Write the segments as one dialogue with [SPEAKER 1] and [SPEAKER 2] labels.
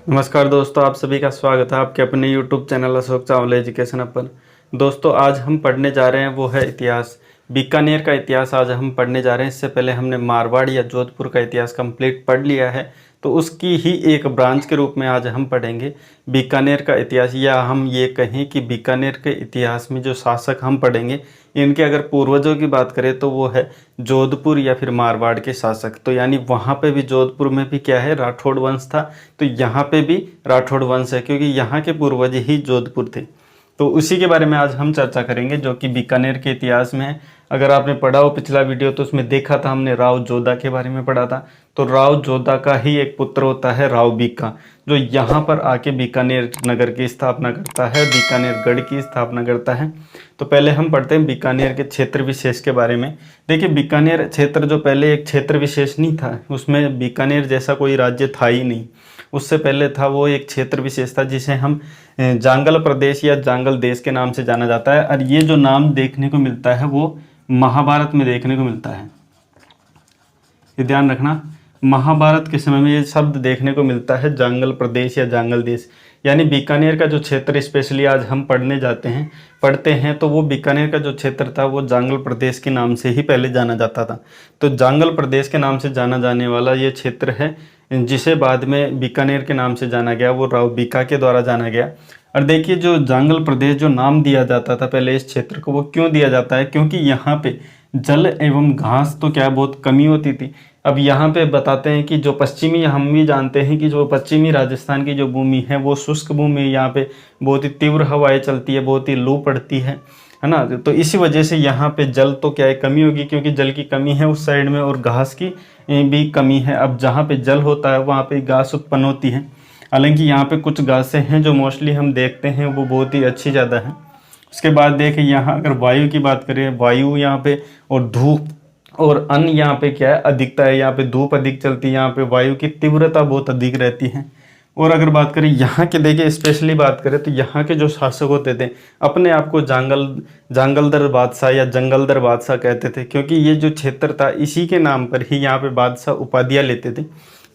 [SPEAKER 1] नमस्कार दोस्तों, आप सभी का स्वागत है आपके अपने YouTube channel Ashok Chawla education पर। दोस्तों, आज हम पढ़ने जा रहे हैं वो है इतिहास। बीकानेर का इतिहास आज हम पढ़ने जा रहे हैं। इससे पहले हमने मारवाड़ या जोधपुर का इतिहास कंप्लीट पढ़ लिया है, तो उसकी ही एक ब्रांच के रूप में आज हम पढ़ेंगे बीकानेर का इतिहास। या हम ये कहें कि बीकानेर के इतिहास में जो शासक हम पढ़ेंगे, इनके अगर पूर्वजों की बात करें तो वो है जोधपुर या फिर मारवाड़ के शासक। तो यानी वहाँ पे भी जोधपुर में भी क्या है, राठौड़ वंश था, तो यहाँ पे भी राठौड़ वंश है, क्योंकि यहाँ के पूर्वज ही जोधपुर थे। तो उसी के बारे में आज हम चर्चा करेंगे, जो कि बीकानेर के इतिहास में है। अगर आपने पढ़ा हो पिछला वीडियो तो उसमें देखा था हमने राव जोधा के बारे में पढ़ा था। तो राव जोधा का ही एक पुत्र होता है राव बीका, जो यहाँ पर आके बीकानेर नगर की स्थापना करता है, बीकानेर गढ़ की स्थापना करता है। तो पहले हम पढ़ते हैं बीकानेर के क्षेत्र विशेष के बारे में। देखिए, बीकानेर क्षेत्र जो पहले एक क्षेत्र विशेष नहीं था, उसमें बीकानेर जैसा कोई राज्य था ही नहीं। उससे पहले था वो एक क्षेत्र विशेष था, जिसे हम जांगल प्रदेश या जांगल देश के नाम से जाना जाता है। और ये जो नाम देखने को मिलता है वो महाभारत में देखने को मिलता है। ये ध्यान रखना, महाभारत के समय में ये शब्द देखने को मिलता है, जांगल प्रदेश या जांगल देश। यानी बीकानेर का जो क्षेत्र स्पेशली आज हम पढ़ते हैं, तो वो बीकानेर का जो क्षेत्र था वो जांगल प्रदेश के नाम से ही पहले जाना जाता था। तो जांगल प्रदेश के नाम से जाना जाने वाला ये क्षेत्र है, जिसे बाद में बीकानेर के नाम से जाना गया, वो राव बीका के द्वारा जाना गया। और देखिए, जो जांगल प्रदेश जो नाम दिया जाता था पहले इस क्षेत्र को, वो क्यों दिया जाता है, क्योंकि यहाँ पे जल एवं घास तो क्या बहुत कमी होती थी। अब यहाँ पे बताते हैं कि जो पश्चिमी, हम भी जानते हैं कि जो पश्चिमी राजस्थान की जो भूमि है वो शुष्क भूमि है। यहाँ पे बहुत ही तीव्र हवाएं चलती है, बहुत ही लू पड़ती है ना। तो इसी वजह से यहाँ पे जल तो क्या है, कमी होगी, क्योंकि जल की कमी है उस साइड में, और घास की भी कमी है। अब जहाँ पे जल होता है वहाँ पे घास उत्पन्न होती है। हालांकि यहाँ पे कुछ घासें हैं जो मोस्टली हम देखते हैं वो बहुत ही अच्छी ज़्यादा है। उसके बाद देखें, यहाँ अगर वायु की बात करें, वायु यहाँ पे और धूप और अन्न यहाँ पे क्या है, अधिकता है। यहाँ पे धूप अधिक चलती है, यहाँ पे वायु की तीव्रता बहुत अधिक रहती है। और अगर बात करें यहाँ के, देखिए स्पेशली बात करें तो यहाँ के जो शासक होते थे अपने आप को जांगलदर बादशाह या जंगलदर बादशाह कहते थे, क्योंकि ये जो क्षेत्र था इसी के नाम पर ही यहाँ पे बादशाह उपाधियाँ लेते थे।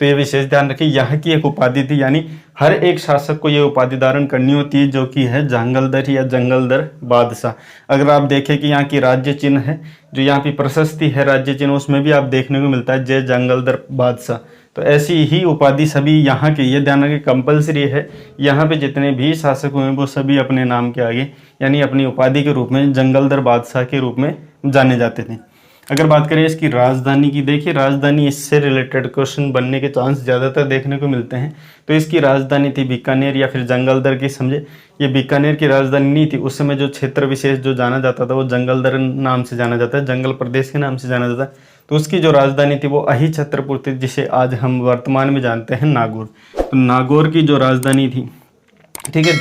[SPEAKER 1] तो ये विशेष ध्यान रखिए, यहाँ की एक उपाधि थी, यानी हर एक शासक को ये उपाधि धारण करनी होती है, जो कि है जांगलदर या जंगलदर बादशाह। अगर आप देखें कि यहाँ की राज्य चिन्ह है, जो यहाँ की प्रशस्ति है राज्य चिन्ह, उसमें भी आप देखने को मिलता है जय जंगलदर बादशाह। तो ऐसी ही उपाधि सभी यहाँ के, ये ध्यान रखें कंपलसरी है, यहाँ पे जितने भी शासक हुए वो सभी अपने नाम के आगे यानी अपनी उपाधि के रूप में जंगलदर बादशाह के रूप में जाने जाते थे। अगर बात करें इसकी राजधानी की, देखिए राजधानी, इससे रिलेटेड क्वेश्चन बनने के चांस ज़्यादातर देखने को मिलते हैं। तो इसकी राजधानी थी बीकानेर या फिर जंगलदर की, समझे। ये बीकानेर की राजधानी नहीं थी उस समय। जो क्षेत्र विशेष जो जाना जाता था वो जंगलदर नाम से जाना जाता है, जंगल प्रदेश के नाम से जाना जाता है। तो उसकी जो राजधानी थी वो अही छत्रपुर थी, जिसे आज हम वर्तमान में जानते हैं नागौर। तो नागौर की जो राजधानी थी, ठीक है,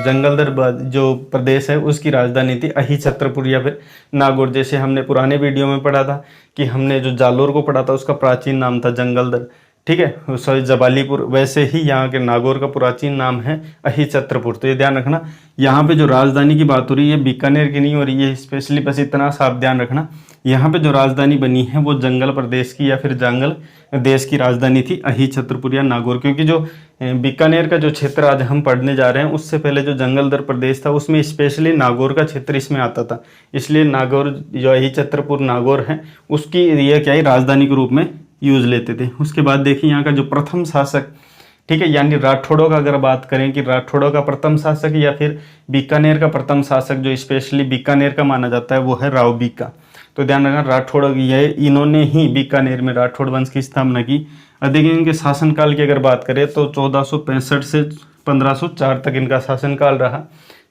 [SPEAKER 1] जंगलदर जो प्रदेश है उसकी राजधानी थी अही छत्रपुर या फिर नागौर। जैसे हमने पुराने वीडियो में पढ़ा था कि हमने जो जालोर को पढ़ा था उसका प्राचीन नाम था जंगलदर, ठीक है, सॉरी जबालीपुर। वैसे ही यहाँ के नागौर का प्राचीन नाम है अही छत्रपुर। तो ये ध्यान रखना, यहाँ पे जो राजधानी की बात हो रही है बीकानेर की नहीं हो रही है स्पेशली, बस इतना सा आप ध्यान रखना। यहाँ पे जो राजधानी बनी है वो जंगल प्रदेश की या फिर जंगल देश की राजधानी थी अही छत्रपुर या नागौर। क्योंकि जो बीकानेर का जो क्षेत्र आज हम पढ़ने जा रहे हैं, उससे पहले जो जंगलदर प्रदेश था उसमें स्पेशली नागौर का क्षेत्र इसमें आता था। इसलिए नागौर जो अही छत्रपुर नागौर है उसकी ये क्या है, राजधानी के रूप में यूज लेते थे। उसके बाद देखिए यहाँ का जो प्रथम शासक, ठीक है, यानी राठौड़ों का अगर बात करें कि राठौड़ों का प्रथम शासक या फिर बीकानेर का प्रथम शासक जो स्पेशली बीकानेर का माना जाता है वो है राव बीका। तो ध्यान रखना, राठौड़ ये इन्होंने ही बीकानेर में राठौड़ वंश की स्थापना की। देखिए इनके शासनकाल की अगर बात करें तो 1465 से 1504 तक इनका शासनकाल रहा,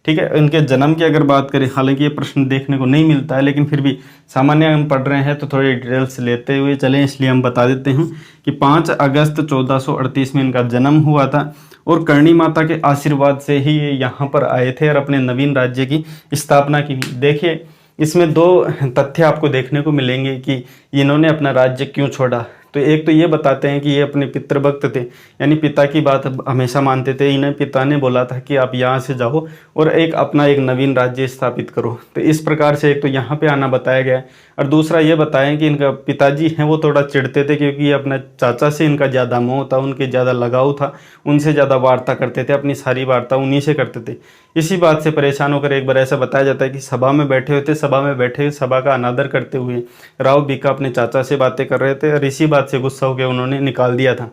[SPEAKER 1] ठीक है। इनके जन्म की अगर बात करें, हालांकि ये प्रश्न देखने को नहीं मिलता है, लेकिन फिर भी सामान्य हम पढ़ रहे हैं तो थोड़ी डिटेल्स लेते हुए चलें, इसलिए हम बता देते हैं कि 5 अगस्त 1438 में इनका जन्म हुआ था, और करणी माता के आशीर्वाद से ही ये यहाँ पर आए थे और अपने नवीन राज्य की स्थापना की। देखिए इसमें 2 तथ्य आपको देखने को मिलेंगे कि इन्होंने अपना राज्य क्यों छोड़ा। तो एक तो ये बताते हैं कि ये अपने पितृभक्त थे, यानी पिता की बात हमेशा मानते थे। इन्हें पिता ने बोला था कि आप यहाँ से जाओ और अपना एक नवीन राज्य स्थापित करो। तो इस प्रकार से एक तो यहाँ पे आना बताया गया है। और दूसरा ये बताएं कि इनका पिताजी हैं वो थोड़ा चिढ़ते थे, क्योंकि ये अपने चाचा से इनका ज़्यादा मोह था, उनके ज़्यादा लगाव था, उनसे ज़्यादा वार्ता करते थे, अपनी सारी वार्ता उन्हीं से करते थे। इसी बात से परेशान होकर एक बार ऐसा बताया जाता है कि सभा में बैठे हुए थे, सभा में बैठे सभा का अनादर करते हुए राव बीका अपने चाचा से बातें कर रहे थे, और इसी बात से गुस्सा होकर उन्होंने निकाल दिया था।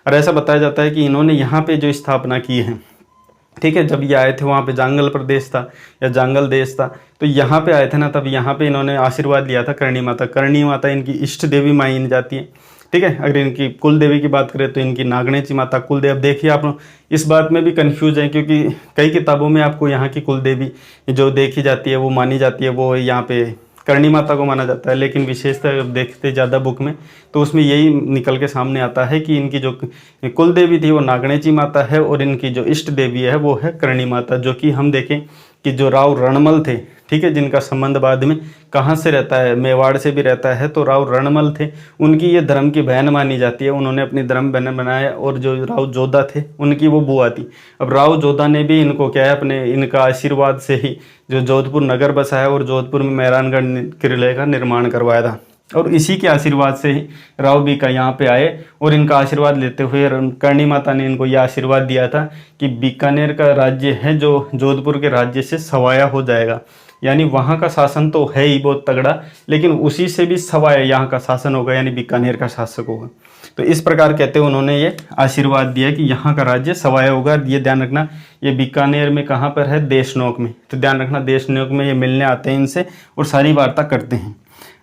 [SPEAKER 1] और ऐसा बताया जाता है कि इन्होंने यहाँ पे जो स्थापना की है, ठीक है, जब ये आए थे वहाँ पे जांगल प्रदेश था या जांगल देश था, तो यहाँ पे आए थे ना, तब यहाँ पे इन्होंने आशीर्वाद लिया था करणी माता। करणी माता इनकी इष्ट देवी मानी जाती है, ठीक है। अगर इनकी कुल देवी की बात करें तो इनकी नागणेची माता कुल देवी। अब देखिए आप इस बात में भी कंफ्यूज हैं, क्योंकि कई किताबों में आपको यहाँ की कुल देवी जो देखी जाती है, वो मानी जाती है, वो यहाँ पे करणी माता को माना जाता है। लेकिन विशेषतः देखते ज़्यादा बुक में तो उसमें यही निकल के सामने आता है कि इनकी जो कुल देवी थी वो नागणेची माता है, और इनकी जो इष्ट देवी है वो है करणी माता। जो कि हम देखें कि जो राव रणमल थे, ठीक है, जिनका संबंध बाद में कहाँ से रहता है, मेवाड़ से भी रहता है, तो राव रणमल थे, उनकी ये धर्म की बहन मानी जाती है। उन्होंने अपनी धर्म बहन बनाया, और जो राव जोधा थे उनकी वो बुआ थी। अब राव जोधा ने भी इनको क्या है, अपने इनका आशीर्वाद से ही जो जोधपुर नगर बसाया और जोधपुर में मेहरानगढ़ किले का निर्माण करवाया था। और इसी के आशीर्वाद से ही राव बीका यहाँ पे आए, और इनका आशीर्वाद लेते हुए करणी माता ने इनको यह आशीर्वाद दिया था कि बीकानेर का राज्य है जो जोधपुर के राज्य से सवाया हो जाएगा। यानी वहाँ का शासन तो है ही बहुत तगड़ा, लेकिन उसी से भी सवाया यहाँ का शासन होगा, यानी बीकानेर का शासक होगा। तो इस प्रकार कहते हुए उन्होंने ये आशीर्वाद दिया कि यहाँ का राज्य सवाया होगा। ये ध्यान रखना, ये बीकानेर में कहाँ पर है, देशनोक में। तो ध्यान रखना, देशनोक में ये मिलने आते हैं इनसे और सारी वार्ता करते हैं।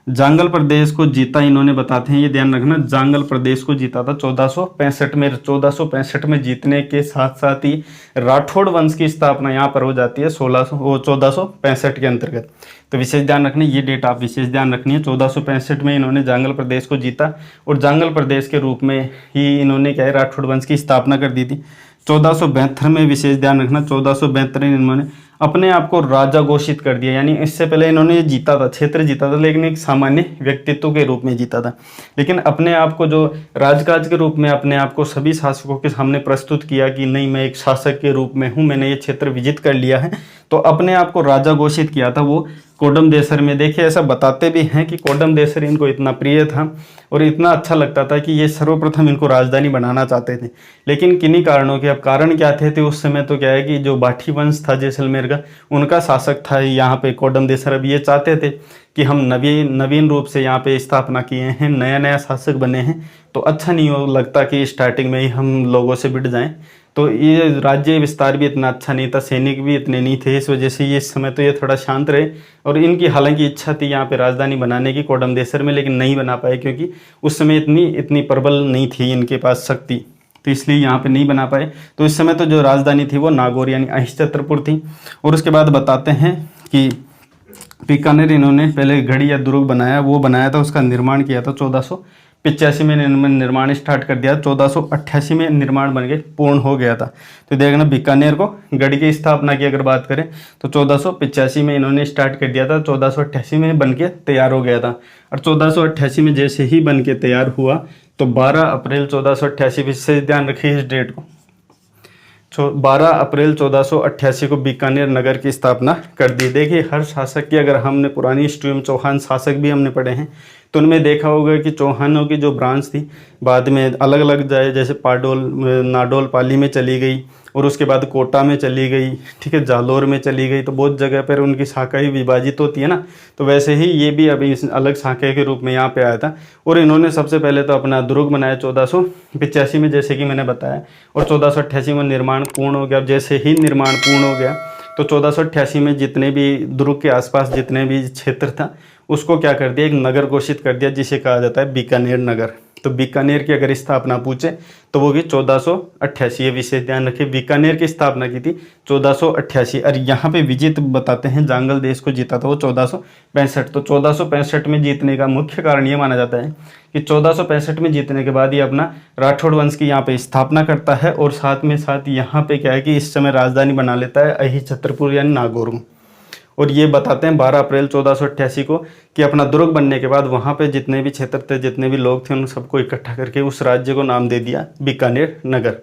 [SPEAKER 1] जांगल प्रदेश को जीता इन्होंने, बताते हैं, ये ध्यान रखना, जांगल प्रदेश को जीता था 1465 में। 1465 में जीतने के साथ साथ ही राठौड़ वंश की स्थापना यहाँ पर हो जाती है 1465 के अंतर्गत। तो विशेष ध्यान रखना, ये डेट आप विशेष ध्यान रखनी है। 1465 में इन्होंने जांगल प्रदेश को जीता, और जांगल प्रदेश के रूप में ही इन्होंने क्या है, राठौड़ वंश की स्थापना कर दी थी। 1472 में विशेष ध्यान रखना, 1472 में इन्होंने अपने आप को राजा घोषित कर दिया। यानी इससे पहले इन्होंने ये जीता था, क्षेत्र जीता था, लेकिन एक सामान्य व्यक्तित्व के रूप में जीता था। लेकिन अपने आप को जो राजकाज के रूप में अपने आप को सभी शासकों के सामने प्रस्तुत किया कि नहीं, मैं एक शासक के रूप में हूँ, मैंने ये क्षेत्र विजित कर लिया है, तो अपने आप को राजा घोषित किया था वो कोडम देसर में। देखिए ऐसा बताते भी हैं कि कोडम देसर इनको इतना प्रिय था और इतना अच्छा लगता था कि ये सर्वप्रथम इनको राजधानी बनाना चाहते थे। लेकिन किन्हीं कारणों के, अब कारण क्या थे उस समय, तो क्या है कि जो बाठी वंश था जैसलमेर का, उनका शासक था यहाँ पे कोडम देसर। अब ये चाहते थे कि हम नवीन रूप से यहाँ पे स्थापना किए हैं, नया नया शासक बने हैं, तो अच्छा नहीं हो लगता कि स्टार्टिंग में ही हम लोगों से बिट जाएं। तो ये राज्य विस्तार भी इतना अच्छा नहीं था, सैनिक भी इतने नहीं थे, इस वजह से ये इस समय तो ये थोड़ा शांत रहे। और इनकी हालांकि इच्छा थी यहाँ पे राजधानी बनाने की कोडम देसर में, लेकिन नहीं बना पाए, क्योंकि उस समय इतनी प्रबल नहीं थी इनके पास शक्ति, तो इसलिए यहाँ पे नहीं बना पाए। तो इस समय तो जो राजधानी थी वो नागौर यानी अहिच्छत्रपुर थी। और उसके बाद बताते हैं कि बीकानेर इन्होंने पहले गढ़ी या दुर्ग बनाया, वो बनाया था, उसका निर्माण किया था 1485 में निर्माण स्टार्ट कर दिया। 1488 में निर्माण बन के पूर्ण हो गया था। तो देखना, बीकानेर को गढ़ की स्थापना की अगर बात करें तो 1485 में इन्होंने स्टार्ट कर दिया था, 1488 में बन के तैयार हो गया था। और 1488 में जैसे ही बन के तैयार हुआ तो 12 अप्रैल 1488, विशेष ध्यान रखिए इस डेट को, 12 अप्रैल 1488 को बीकानेर नगर की स्थापना कर दी। देखिए हर शासक की, अगर हमने पुरानी हिस्ट्री में चौहान शासक भी हमने पढ़े हैं तो उनमें देखा होगा कि चौहानों की जो ब्रांच थी बाद में अलग अलग जाए, जैसे नाडोल पाली में चली गई, और उसके बाद कोटा में चली गई, ठीक है, जालोर में चली गई। तो बहुत जगह पर उनकी शाखाएं विभाजित होती है ना, तो वैसे ही ये भी अभी इस अलग शाखा के रूप में यहाँ पे आया था। और इन्होंने सबसे पहले तो अपना दुर्ग बनाया 1485 में, जैसे कि मैंने बताया, और 1488 में निर्माण पूर्ण हो गया। जैसे ही निर्माण पूर्ण हो गया तो 1488 में जितने भी दुर्ग के आसपास जितने भी क्षेत्र था उसको क्या कर दिया, एक नगर घोषित कर दिया, जिसे कहा जाता है बीकानेर नगर। तो बीकानेर की अगर स्थापना पूछे तो वो भी 1488, ये विशेष ध्यान रखिए, बीकानेर की स्थापना की थी 1488। और यहाँ पे विजित बताते हैं जांगल देश को जीता था वो 1465। तो 1465 में जीतने का मुख्य कारण ये माना जाता है कि 1465 में जीतने के बाद ये अपना राठौड़ वंश की यहाँ पे स्थापना करता है, और साथ में साथ यहाँ पे क्या है कि इस समय राजधानी बना लेता है अहिच्छत्रपुर यानी नागौर। और ये बताते हैं 12 अप्रैल 1488 को कि अपना दुर्ग बनने के बाद वहाँ पे जितने भी क्षेत्र थे, जितने भी लोग थे, उन सबको इकट्ठा करके उस राज्य को नाम दे दिया बीकानेर नगर।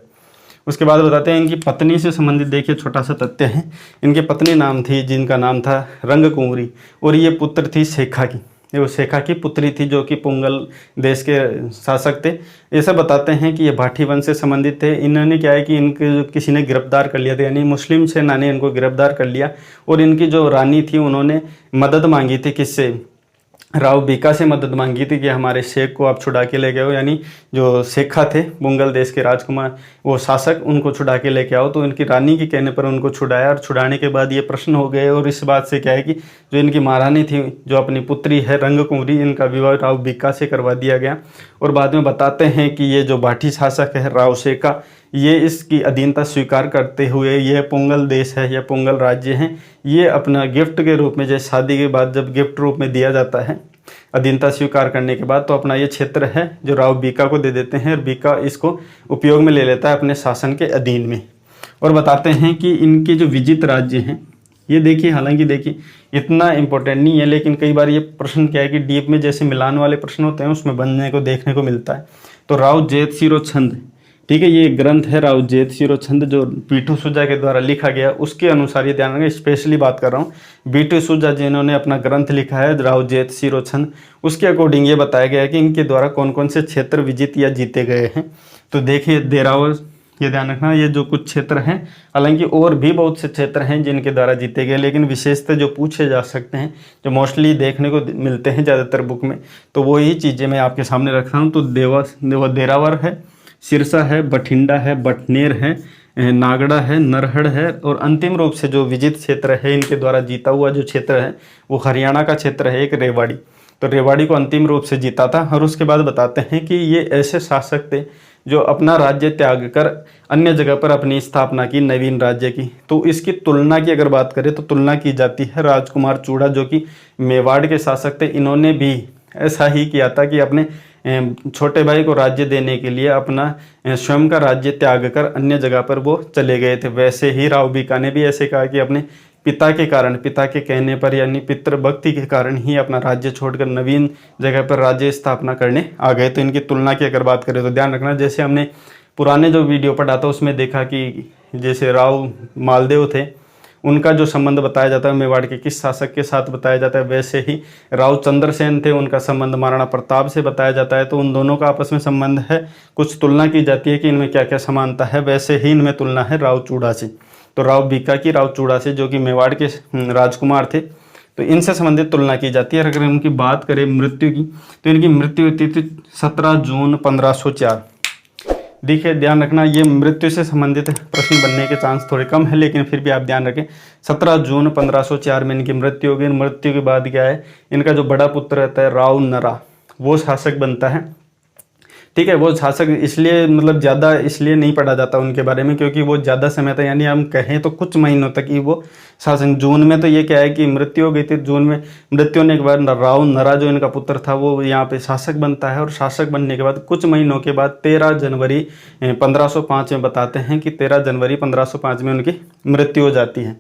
[SPEAKER 1] उसके बाद बताते हैं इनकी पत्नी से संबंधित, देखिए छोटा सा तथ्य है, इनकी पत्नी नाम थी जिनका नाम था रंग कुंवरी, और ये पुत्र थी शेखा की। वो शेखा की पुत्री थी जो कि पुंगल देश के शासक थे। ऐसा बताते हैं कि ये भाटी वंश से संबंधित थे। इन्होंने क्या है कि इनके किसी ने गिरफ्तार कर लिया था, यानी मुस्लिम सेना ने इनको गिरफ्तार कर लिया और इनकी जो रानी थी उन्होंने मदद मांगी थी, किससे, राव बीका से मदद मांगी थी कि हमारे शेख को आप छुड़ा के लेके आओ, यानी जो शेखा थे मुगल देश के राजकुमार वो शासक, उनको छुड़ा के लेके आओ। तो इनकी रानी के कहने पर उनको छुड़ाया और छुड़ाने के बाद ये प्रश्न हो गए और इस बात से क्या है कि जो इनकी महारानी थी, जो अपनी पुत्री है रंगकुंवरी, इनका विवाह राव बीका से करवा दिया गया। और बाद में बताते हैं कि ये जो भाटी शासक है राव शेखा, ये इसकी अधीनता स्वीकार करते हुए ये पुंगल देश है या पुंगल राज्य है, ये अपना गिफ्ट के रूप में, जैसे शादी के बाद जब गिफ्ट रूप में दिया जाता है अधीनता स्वीकार करने के बाद, तो अपना ये क्षेत्र है जो राव बीका को दे देते हैं और बीका इसको उपयोग में ले लेता है अपने शासन के अधीन में। और बताते हैं कि इनके जो विजित राज्य हैं, ये देखिए, हालांकि देखिए इतना इम्पोर्टेंट नहीं है, लेकिन कई बार ये प्रश्न क्या है कि डीप में जैसे मिलान वाले प्रश्न होते हैं उसमें बनने को देखने को मिलता है। तो राव जेत सिरो छंद, ठीक है, ये ग्रंथ है राव जेत सिरो छंद जो बीटू सुजा के द्वारा लिखा गया, उसके अनुसार ये ध्यान रखें, स्पेशली बात कर रहा हूँ बीटू सुजा जिन्होंने अपना ग्रंथ लिखा है राव जेत सिरो छंद, उसके अकॉर्डिंग ये बताया गया है कि इनके द्वारा कौन कौन से क्षेत्र विजित या जीते गए हैं। तो देखिए देरावर, ये ध्यान रखना, ये जो कुछ क्षेत्र हैं, हालांकि और भी बहुत से क्षेत्र हैं जिनके द्वारा जीते गए, लेकिन विशेषतः जो पूछे जा सकते हैं, जो मोस्टली देखने को मिलते हैं ज़्यादातर बुक में, तो वो ही चीज़ें मैं आपके सामने रख रहा हूँ। तो देरावर है, सिरसा है, बठिंडा है, बटनेर है, नागड़ा है, नरहड़ है, और अंतिम रूप से जो विजित क्षेत्र है इनके द्वारा जीता हुआ जो क्षेत्र है वो हरियाणा का क्षेत्र है, एक रेवाड़ी। तो रेवाड़ी को अंतिम रूप से जीता था। और उसके बाद बताते हैं कि ये ऐसे शासक थे जो अपना राज्य त्याग कर अन्य जगह पर अपनी स्थापना की, नवीन राज्य की। तो इसकी तुलना की अगर बात करें तो तुलना की जाती है राजकुमार चूड़ा जो कि मेवाड़ के शासक थे, इन्होंने भी ऐसा ही किया था कि अपने छोटे भाई को राज्य देने के लिए अपना स्वयं का राज्य त्याग कर अन्य जगह पर वो चले गए थे। वैसे ही राव बीका ने भी ऐसे कहा कि अपने पिता के कारण, पिता के कहने पर यानी पितृभक्ति के कारण ही अपना राज्य छोड़कर नवीन जगह पर राज्य स्थापना करने आ गए। तो इनकी तुलना की अगर बात करें तो ध्यान रखना, जैसे हमने पुराने जो वीडियो पढ़ा था उसमें देखा कि जैसे राव मालदेव थे, उनका जो संबंध बताया जाता है मेवाड़ के किस शासक के साथ बताया जाता है, वैसे ही राव चंद्रसेन थे, उनका संबंध महाराणा प्रताप से बताया जाता है। तो उन दोनों का आपस में संबंध है, कुछ तुलना की जाती है कि इनमें क्या क्या समानता है, वैसे ही इनमें तुलना है राव चूड़ा से। तो राव बीका की राव चूड़ा से जो कि मेवाड़ के राजकुमार थे, तो इनसे संबंधित तुलना की जाती है। अगर उनकी बात करें मृत्यु की, तो इनकी मृत्यु हुई थी 17 जून 1504। देखिए ध्यान रखना, ये मृत्यु से संबंधित प्रश्न बनने के चांस थोड़े कम है, लेकिन फिर भी आप ध्यान रखें 17 जून 1504 में इनकी मृत्यु हो गई। मृत्यु के बाद क्या है, इनका जो बड़ा पुत्र रहता है राव नरा, वो शासक बनता है। ठीक है, वो शासक इसलिए मतलब ज़्यादा इसलिए नहीं पढ़ा जाता उनके बारे में क्योंकि वो ज़्यादा समय था, यानी हम कहें तो कुछ महीनों तक ही वो शासन। जून में तो ये क्या है कि मृत्यु हो गई थी, जून में मृत्यु होने के बाद राव नरा जो इनका पुत्र था वो यहाँ पे शासक बनता है। और शासक बनने के बाद कुछ महीनों के बाद 13 जनवरी 1505 में बताते हैं कि 13 जनवरी 1505 में उनकी मृत्यु हो जाती है।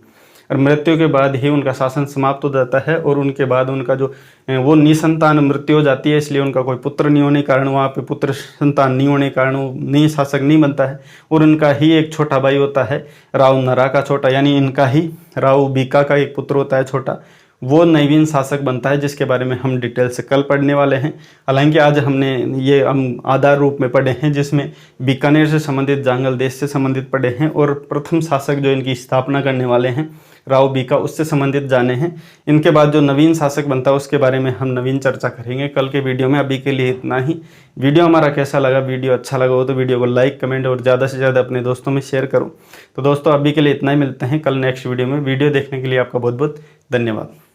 [SPEAKER 1] और मृत्यु के बाद ही उनका शासन समाप्त हो जाता है और उनके बाद उनका जो वो निसंतान मृत्यु हो जाती है, इसलिए उनका कोई पुत्र नहीं होने के कारण, वहाँ पे पुत्र संतान नहीं होने के कारण वो नई शासक नहीं बनता है। और उनका ही एक छोटा भाई होता है राव नरा का छोटा, यानी इनका ही राव बीका का एक पुत्र होता है छोटा, वो नवीन शासक बनता है, जिसके बारे में हम डिटेल से कल पढ़ने वाले हैं। हालांकि आज हमने ये हम आधार रूप में पढ़े हैं, जिसमें बीकानेर से संबंधित, जांगल देश से संबंधित पढ़े हैं, और प्रथम शासक जो इनकी स्थापना करने वाले हैं राव बीका, उससे संबंधित जाने हैं। इनके बाद जो नवीन शासक बनता है उसके बारे में हम नवीन चर्चा करेंगे कल के वीडियो में। अभी के लिए इतना ही। वीडियो हमारा कैसा लगा, वीडियो अच्छा लगा हो तो वीडियो को लाइक, कमेंट और ज़्यादा से ज़्यादा अपने दोस्तों में शेयर करो। तो दोस्तों अभी के लिए इतना ही, मिलते हैं कल नेक्स्ट वीडियो में। वीडियो देखने के लिए आपका बहुत बहुत धन्यवाद।